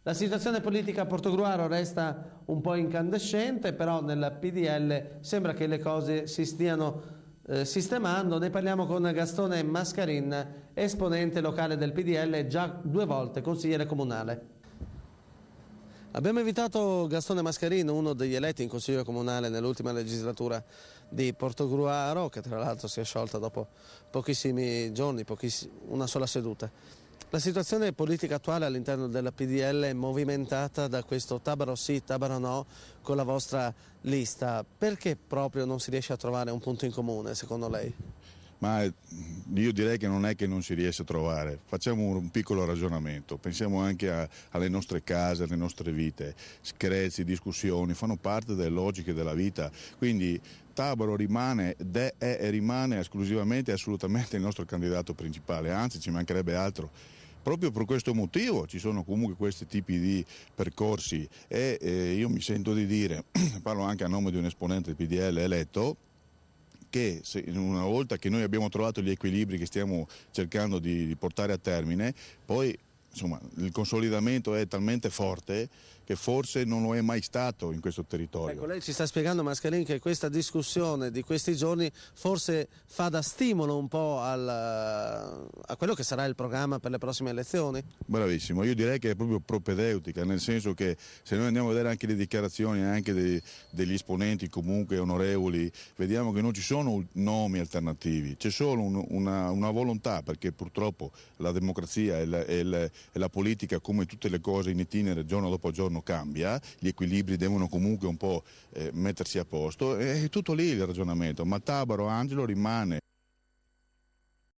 La situazione politica a Portogruaro resta un po' incandescente, però nel PDL sembra che le cose si stiano sistemando. Ne parliamo con Gastone Mascarin, esponente locale del PDL, già 2 volte consigliere comunale. Abbiamo invitato Gastone Mascarin, uno degli eletti in consiglio comunale nell'ultima legislatura di Portogruaro, che tra l'altro si è sciolta dopo pochissimi giorni, una sola seduta. La situazione politica attuale all'interno della PDL è movimentata da questo Tabaro sì, Tabaro no con la vostra lista. Perché proprio non si riesce a trovare un punto in comune, secondo lei? Ma io direi che non è che non si riesce a trovare, facciamo un piccolo ragionamento, pensiamo anche alle nostre case, alle nostre vite, screzi, discussioni, fanno parte delle logiche della vita, quindi Tabaro rimane e rimane esclusivamente e assolutamente il nostro candidato principale, anzi ci mancherebbe altro. Proprio per questo motivo ci sono comunque questi tipi di percorsi e io mi sento di dire, parlo anche a nome di un esponente del PDL eletto, che una volta che noi abbiamo trovato gli equilibri che stiamo cercando di portare a termine, poi insomma, il consolidamento è talmente forte che forse non lo è mai stato in questo territorio. Ecco, lei ci sta spiegando, Mascarin, che questa discussione di questi giorni forse fa da stimolo un po' a quello che sarà il programma per le prossime elezioni? Bravissimo, io direi che è proprio propedeutica, nel senso che se noi andiamo a vedere anche le dichiarazioni anche degli esponenti comunque onorevoli, vediamo che non ci sono nomi alternativi, c'è solo una volontà, perché purtroppo la democrazia e la politica, come tutte le cose in itinere giorno dopo giorno, cambia, gli equilibri devono comunque un po' mettersi a posto, è tutto lì il ragionamento, ma Tabaro Angelo rimane